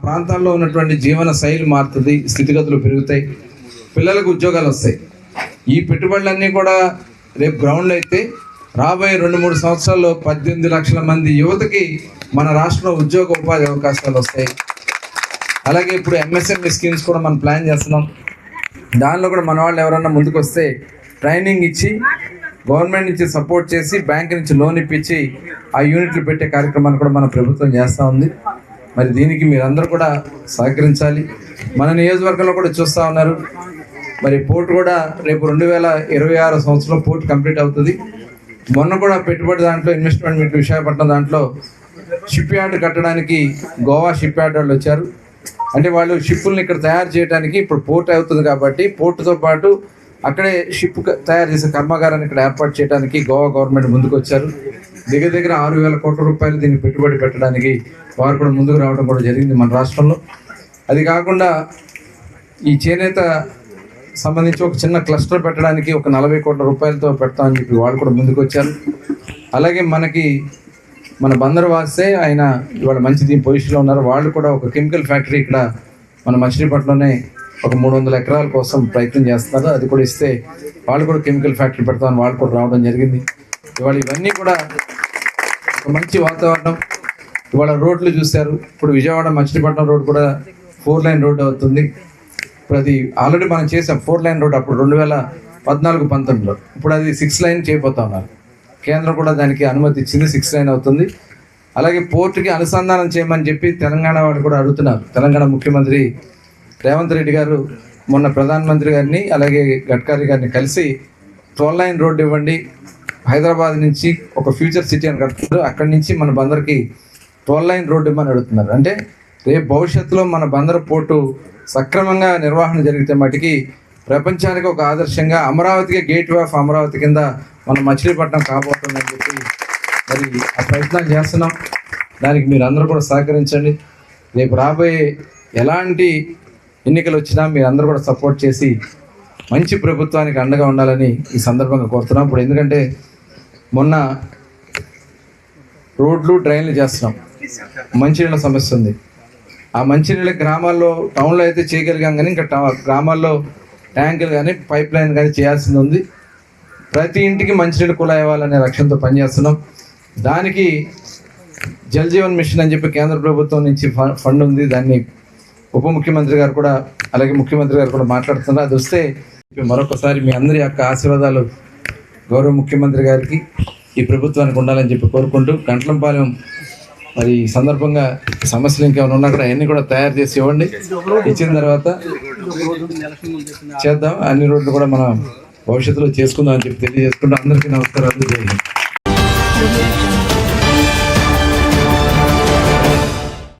ప్రాంతాల్లో ఉన్నటువంటి జీవన శైలి మారుతుంది, స్థితిగతులు పెరుగుతాయి, పిల్లలకు ఉద్యోగాలు వస్తాయి. ఈ పెట్టుబడులన్నీ కూడా రేపు గ్రౌండ్ అయితే రాబోయే 2-3 సంవత్సరాల్లో 18 లక్షల మంది యువతకి మన రాష్ట్రంలో ఉద్యోగ ఉపాధి అవకాశాలు వస్తాయి. అలాగే ఇప్పుడు ఎంఎస్ఎంఈ స్కీమ్స్ కూడా మనం ప్లాన్ చేస్తున్నాం. దానిలో కూడా మన వాళ్ళు ఎవరన్నా ముందుకు వస్తే ట్రైనింగ్ ఇచ్చి గవర్నమెంట్ నుంచి సపోర్ట్ చేసి బ్యాంక్ నుంచి లోన్ ఇప్పించి ఆ యూనిట్లు పెట్టే కార్యక్రమాన్ని కూడా మన ప్రభుత్వం చేస్తూ ఉంది. మరి దీనికి మీరందరూ కూడా సహకరించాలి. మన నియోజకవర్గంలో కూడా చూస్తూ ఉన్నారు. మరి పోర్టు కూడా రేపు 2026 సంవత్సరంలో పోర్టు కంప్లీట్ అవుతుంది. మొన్న కూడా పెట్టుబడి దాంట్లో ఇన్వెస్ట్మెంట్ మీట్ విశాఖపట్నం దాంట్లో షిప్ యార్డ్ కట్టడానికి గోవా షిప్ యార్డ్ వాళ్ళు వచ్చారు. అంటే వాళ్ళు షిప్పుల్ని ఇక్కడ తయారు చేయడానికి ఇప్పుడు పోర్ట్ అవుతుంది కాబట్టి పోర్టుతో పాటు అక్కడే షిప్ తయారు చేసే కర్మాగారాన్ని ఇక్కడ ఏర్పాటు చేయడానికి గోవా గవర్నమెంట్ ముందుకు వచ్చారు. దగ్గర 6,000 కోట్ల రూపాయలు దీనికి పెట్టుబడి పెట్టడానికి వారు కూడా ముందుకు రావడం కూడా జరిగింది మన రాష్ట్రంలో. అది కాకుండా ఈ చేనేత సంబంధించి ఒక చిన్న క్లస్టర్ పెట్టడానికి ఒక 40 కోట్ల రూపాయలతో పెడతామని చెప్పి వాళ్ళు కూడా ముందుకు వచ్చారు. అలాగే మన బందర్ వాసే ఆయన ఇవాళ మంచి దీని పొజిషన్లో ఉన్నారు. వాళ్ళు కూడా ఒక కెమికల్ ఫ్యాక్టరీ ఇక్కడ మన మచిలీపట్నంలోనే ఒక 300 ఎకరాల కోసం ప్రయత్నం చేస్తున్నారు. అది కూడా ఇస్తే వాళ్ళు కూడా కెమికల్ ఫ్యాక్టరీ పెడతామని వాళ్ళు కూడా రావడం జరిగింది. ఇవాళ ఇవన్నీ కూడా ఒక మంచి వాతావరణం. ఇవాళ రోడ్లు చూశారు. ఇప్పుడు విజయవాడ మచిలీపట్నం రోడ్ కూడా 4 లైన్ రోడ్ అవుతుంది. ఇప్పుడు అది ఆల్రెడీ మనం చేసాం 4 లైన్ రోడ్ అప్పుడు 2014-19లో. ఇప్పుడు అది 6 లైన్ చేయబోతా ఉన్నారు. కేంద్రం కూడా దానికి అనుమతి ఇచ్చింది, 6 లైన్ అవుతుంది. అలాగే పోర్టుకి అనుసంధానం చేయమని చెప్పి తెలంగాణ వాళ్ళు కూడా అడుగుతున్నారు. తెలంగాణ ముఖ్యమంత్రి రేవంత్ రెడ్డి గారు మొన్న ప్రధానమంత్రి గారిని అలాగే గడ్కరీ గారిని కలిసి 12 లైన్ రోడ్డు ఇవ్వండి, హైదరాబాద్ నుంచి ఒక ఫ్యూచర్ సిటీ అని కడుతున్నారు, అక్కడి నుంచి మన బందర్కి 12 లైన్ రోడ్డు ఇవ్వమని అడుగుతున్నారు. అంటే రేపు భవిష్యత్తులో మన బందర్ పోర్టు సక్రమంగా నిర్వహణ జరిగితే మటుకి ప్రపంచానికి ఒక ఆదర్శంగా అమరావతికి గేట్వే ఆఫ్ అమరావతి కింద మన మచిలీపట్నం కాబోతుందని చెప్పి మరి ఆ ప్రయత్నాలు చేస్తున్నాం. దానికి మీరు అందరూ కూడా సహకరించండి. రేపు రాబోయే ఎలాంటి ఎన్నికలు వచ్చినా మీరు అందరూ కూడా సపోర్ట్ చేసి మంచి ప్రభుత్వానికి అండగా ఉండాలని ఈ సందర్భంగా కోరుతున్నాం. ఇప్పుడు ఎందుకంటే మొన్న రోడ్లు డ్రైన్లు చేస్తున్నాం, మంచినీళ్ళ సమస్య ఉంది. ఆ మంచినీళ్ళ గ్రామాల్లో టౌన్లో అయితే చేయగలిగాం కానీ ఇంకా గ్రామాల్లో ట్యాంకులు కానీ పైప్ లైన్ కానీ చేయాల్సింది ఉంది. ప్రతి ఇంటికి మంచినీళ్ళు కుళాయి ఇవ్వాలనే లక్ష్యంతో పనిచేస్తున్నాం. దానికి జల్ జీవన్ మిషన్ అని చెప్పి కేంద్ర ప్రభుత్వం నుంచి ఫండ్ ఉంది. దాన్ని ఉప ముఖ్యమంత్రి గారు కూడా అలాగే ముఖ్యమంత్రి గారు కూడా మాట్లాడుతున్నారు. అది వస్తే మరొకసారి మీ అందరి యొక్క ఆశీర్వాదాలు గౌరవ ముఖ్యమంత్రి గారికి ఈ ప్రభుత్వానికి ఉండాలని చెప్పి కోరుకుంటూ గంట్లంపాలెం మరి ఈ సందర్భంగా సమస్యలు ఇంకేమైనా ఉన్నా కూడా అవన్నీ కూడా తయారు చేసి ఇవ్వండి. ఇచ్చిన తర్వాత చేద్దాం. అన్ని రోడ్లు కూడా మనం భవిష్యత్తులో చేసుకుందాం అని చెప్పి తెలియజేసుకుంటూ అందరికీ నమస్కారాలు.